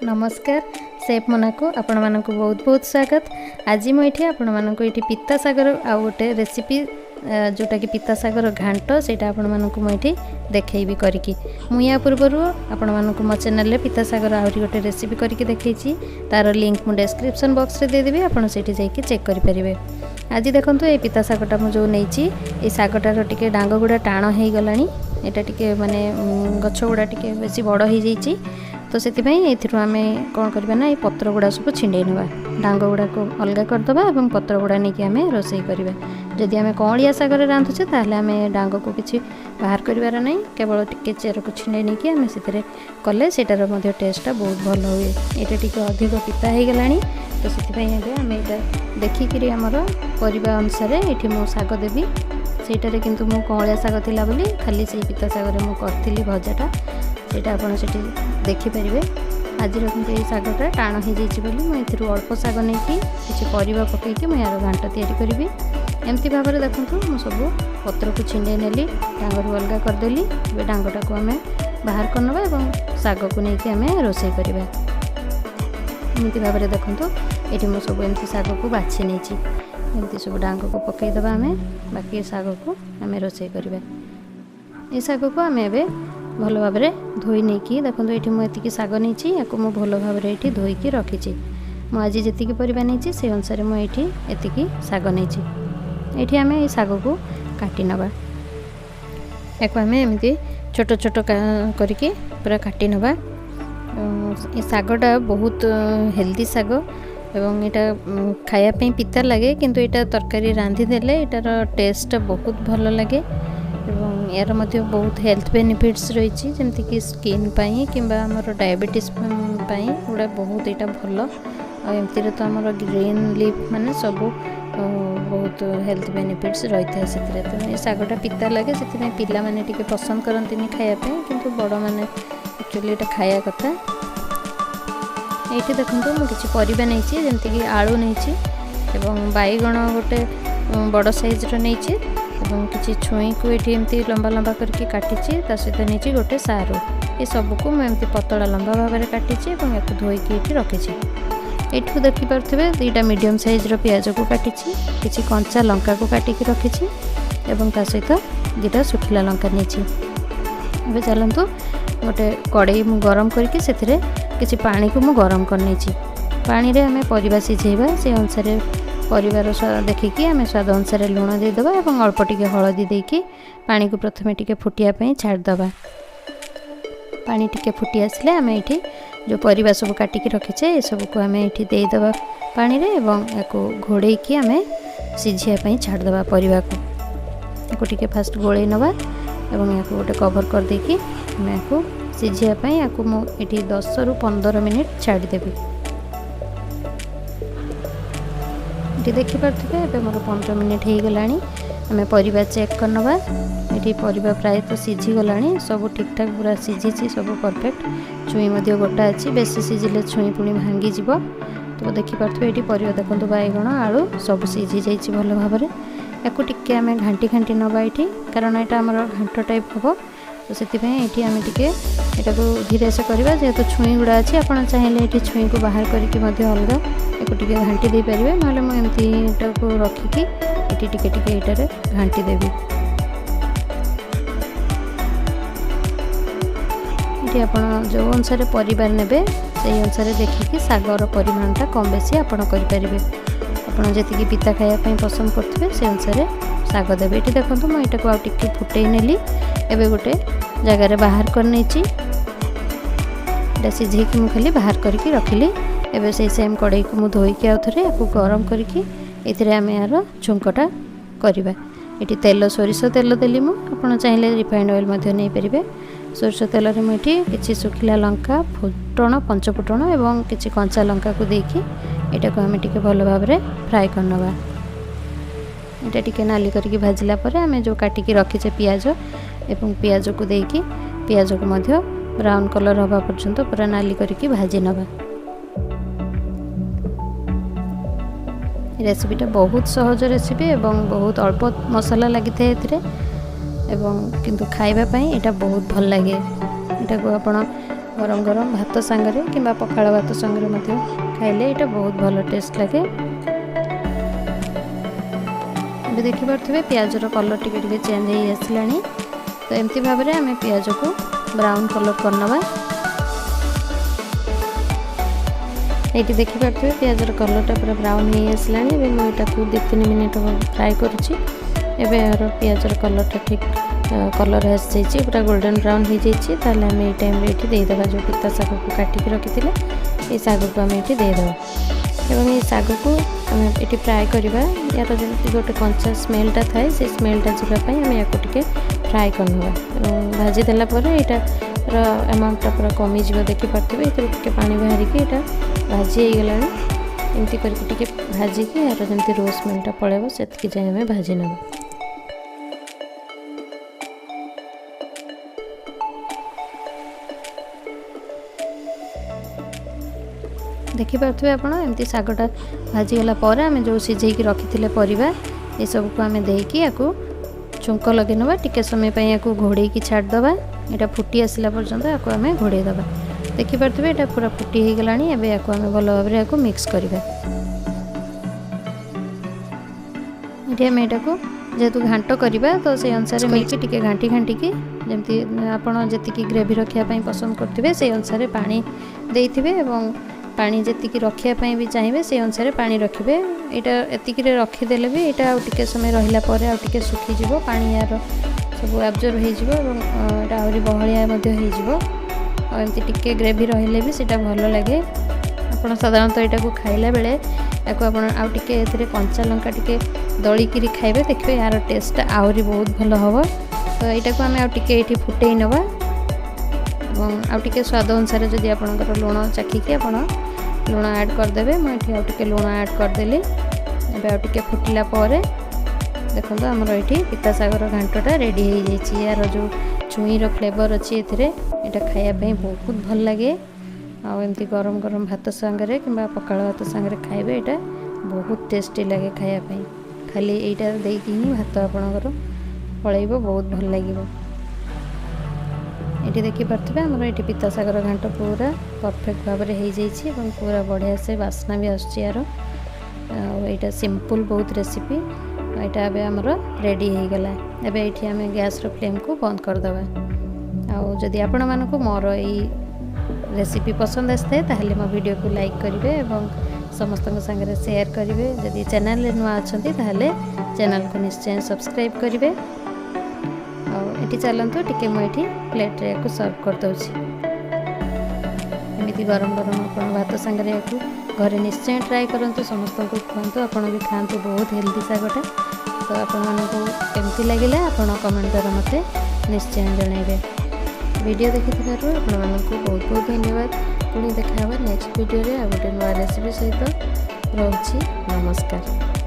नमस्कार सेफ मोना को आपण मानक बहुत बहुत स्वागत। आज मुझे आपण मानक ये पिता सागर आउ गोटे रेसिपी जोटा कि पिता सागर घांट से आपण मानक मुझे देखी करके मुझे पूर्वर आपण मानक मो चैनल पिता सागर आहरी गोटे रेसिपी करके देखी तार लिंक मुझे डिस्क्रिप्शन बॉक्स रे दे देबी आपण सेठी जाइए चेक करेंगे। आज देखो ये पिता सागटा मुझे नहीं ये सागटार टे डांग गुड़ा टाण हो गलानी यहाँ टे माने गछ गुड़ा टे बेसी बड़ हो जाइए तो से आम कौन करवा ना ये पत्र गुड़ा सब छिंडे ना डांग गुड़ा को अलग करदे और पत्र गुड़ा नहीं आम रोसई करवा। जदि आम कौलिया सागर रांधुचे ताहले आम डांग को किसी बाहर करार ना केवल टिके चेर को छिंडे नहीं आम से कले सेटार टेस्टा बहुत भल हुए। यहाँ टे अधिक पिता हो गला तो से आम यहाँ देखिक आमर परिवा अनुसार ये मो शाग देवी सेटारे किंतु मो कौलिया शाग थिला बोली खाली से पिता सागर मु करथिली भजाटा सेटा आपन सेठी देखिपारे। आज ये शागटा टाण हो जाइए मुझे अल्प शाग नहीं कि परिवा पकईकि मुझे यार घांट तैयारी करी एमती भाव में देखूँ मु सब पत्र को छिंडे नेली डांगर अलग करदेली। ए डांगटा को आम बाहर करनवा और शाग को लेकिन आम रोसई करवा। एमती भाव में देखूँ ये मुझे सब एमती शाग को बाछि नहीं एमती सब डांग को पकईदे आम बाकी शाग को आम रोसई करवा। ये शाग को आम एवं भल भाव में धोई नहीं देखो ये मुझे शाग नहीं या भल भाव में ये धोईकी रखी मुझे जी परिवा नहीं से अनुसार मुझे ये शाग नहीं ये आम ये शाग को काटी नवा या आम एमती छोट छोट करके पूरा काटी नवा। ये शागटा बहुत हेल्दी शाग एवं यहाँ खायापी पिता लगे किंतु यहाँ तरकारी रांधिदेले यार टेस्ट बहुत भल लगे और यार मध्य बहुत हेल्थ बेनिफिट्स रही जमीक स्किन पाई कि डायबिटीज गुड़ा बहुत यहाँ भल एमती तो आम ग्रीन लीफ माने सब बहुत हेल्थ बेनिफिट्स रही है से तो ये शागटा पिता लगे से पिला माने टिके पसंद करती खायापी किंतु बड़ मैंने एक्चुअली ये खाया कथा। ये देखो मुझे परिवा नहीं जमीक आलू नहीं बैगण गोटे बड़ साइज्र नहीं किसी छुई को ये लंबा लंबा करके काटी सहित नहीं गोटे सारू ये सबको मुझे पतला लंबा भाव में काटी या धोईकी ये रखी। ये देखिपे दुईटा मीडियम साइज्र पियाज को काटी किसी कंचा लंका को काटिकी रखी सहित दुईटा सुखिला लंका नहीं। चलतु गोटे कड़ई मु गरम करके किसी पानी को मु गरम करनी पानी रे आम परिवा सिझेबा से अनुसार परिवार स्वाद देखिकी आम स्वाद अनुसार लुण देदेबा और अल्प टिके हलदी देकी पानी को प्रथमे टिके फुटिया छाड़देबा। पानी टिके फुटी आसले आम ये जो परिवा सब काटिकी रखीचे ये सब को आम ये देदेबा पानी रे या घोड़े की आम सिझिया छाड़देबा परिवा को टिके फास्ट गोले नवा और या गोटे कवर कर देकी आम या सिझिया या मुझे 10 ରୁ 15 मिनिट छाड़देवी। ये देखिपे मोर 15 मिनिट हो गला आम परिवा चेक करनवा ये परिवा प्राय तो सीझी गला सब ठीक ठाक पूरा सीझी सब परफेक्ट छुई गोटा अच्छी बेसी सीझिले छुई पुणी भांगी जीव तो देखिपे ये परिवा देखो बैगण आलू सब सीझी जाइए भल भाव में या टिके आम घांटी घांटी नवा ये कारण यहाँ आम घांट टाइप हम तो से आम टिके यहाँ को धीरे से करवा जेहेतु छुई गुड़ा अच्छी आप चाहिए ये छुई को बाहर करके अलग एक टिके घांटी दे पारे ना मुझे एमती को रखिकी ये टिके टिके ये घांटी देवी। ये आप जो अनुसार परिवार ने से अनुसार देखिकी शागर परिमाणटा कम बेसी आपड़ करेंगे आपड़ जी पिता खायापी पसंद करते से अनुसार शाग देवे। ये देखो मुझे यहाँ को फुटे नेली एवं गोटे जगार बाहर कर नहीं सीझेकी मुझे खाली बाहर करके रखिली एवं से सेम कड़ई को मुझे धोईकी आउ थे या गरम करके ये आम यार छुंकटा करवा। ये तेल सोरिष तेल देली मुझे चाहिए रिफाइंड ऑयल नहीं पारे सोरिष तेल में मुझे किसी सुखिला लंका फुटण पंचफुटण और किसी कंचा लंका को देकी यहाँ को आम टे भल भाव में फ्राए करनवा। यहाँ टे नाली करके भाजिला आम जो काटिकी रखीचे पियाज एवं पियाज को देकी पियाज को ब्राउन कलर हवा पर्यंत पूरा नाली करके भाजी नवा। रेसिपीटा बहुत सहज रेसिपी एवं बहुत अल्प मसला लगी था किंतु खाइबा पई एटा बहुत भल लगे। एटा को आपण गरम गरम भात सांगरे किंबा पखाल भात सांगरे मध्य खाइले एटा बहुत भल टेस्ट लगे। अभी देखि पारथिबे प्याजर कलर टिके टिके चेंज हो आसलानी। तो एमती भाव में आम पियाज को ब्राउन कलर करनवा। ये देखिपे पियाजर कलरटा पूरा ब्राउन हो आसलानी। मुझे 2-3 मिनट फ्राए करुँची। एबे यार पियाजर कलरटा ठीक कलर आसी पूरा गोल्डन ब्राउन हो जाइए। ताले आम ये टाइम ये देदेबा जो पिता शाग को काटिक रखी ये शाग को आम ये देदेबा एवं ये शाग को आम ये फ्राए करवा। यार जमी गोटे कंचा स्मेलटा थाए से स्मेलटा जावाई आम या फ्राए करना। भाजीदेला यहाँ अमाउंटा पूरा कमिज देखिपे ये पानी बाहरिकी यहाँ भाजी हो गला। एमती करके भाजिकी यार जमी रोज स्मेलटा पड़ेब से जाए आम भाजी नब। देखिपे आप एमती शागटा भाजीगला आम जो सिझेकी रखी परिवा ये सब को आम देकी या छुंक लगे नवा। टिके समय या घोड़े की छाड़दबा। यहाँ फुटी आसला पर्यंत या आम घोड़े दबा। देखिपे यहाँ पूरा फुटी हो गला। एवं या आम भल भाव में मिक्स करवा। ये आम यहाँ जेहेतु घांट करवा तो से अनुसार मिलकर टिके घांटी घांटिकी जमी आपड़ जी ग्रेवी रखापी पसंद करेंगे से अनुसार पानी देते और पानी जी रखापी भी चाहिए से अनुसार पानी रखिए। यहाँ एतिक रखीदे भी यहाँ टे समय रहा टे सुखीज पानी यार सब एब्जर्व हो बहलिया होमती टिके ग्रेवी रही भी सीटा भल लगे। आप साधारणतः यहाँ को खाइला बेले या टे कंचा लंका टे दलिकी खाइबे देखिए यार टेस्ट आहरी बहुत भल हम। तो यहाँ को आम आगे फुटे नवा आगे स्वाद अनुसार जदि आपंकर लुण चाखिकी आप लुण ऐड करदे। मुझे आगे लुण ऐड करदेली। एवं फुटिला देखो आमर ये पिता शागर घांटा रेडी हो जाइए। यार जो छुईर फ्लेवर अच्छी यहाँ खायापी बहुत भल लगे। आमती गरम गरम भात सांगरे कि पखाल भात सांगरे खाइबे यहाँ बहुत टेस्टी लगे खायापी। खाली यहाँ देकी ही भात आपणकर पलैब बहुत भल लगे। ये देखिपे आमर ये पिता शागर घांट पूरा परफेक्ट भाव में हो जाइए। पूरा बढ़िया से बास्ना भी आसार। यहाँ सिंपल बहुत रेसिपी यहाँ अब आमर रेडी हो गला। एबे ये आम गैस फ्लेम को बंद करदे। आदि आपण मानक मोर ये रेसिपी पसंद आए ताहले मो वीडियो को लाइक करेंगे और समस्त संगे शेयर करेंगे। जदि चैनल नुआ अच्छा ताहले चैनल को निश्चय सब्सक्राइब करेंगे। ये चलतु टे मुझे प्लेट रे सर्व करदे। एमती गरम गरम आप भात सांगे घरे निश्चय ट्राए करूँ। समस्त को कहतु आप भी खातु बहुत हेल्दी शागटा। तो आपमती लगे आप कमेंट द्वारा मत निश्चय जनइबे। वीडियो देखि आपको बहुत बहुत धन्यवाद। पुणी देखा नेक्स्ट वीडियो रे गोटे नुआ रेसिपी सहित रोची। नमस्कार।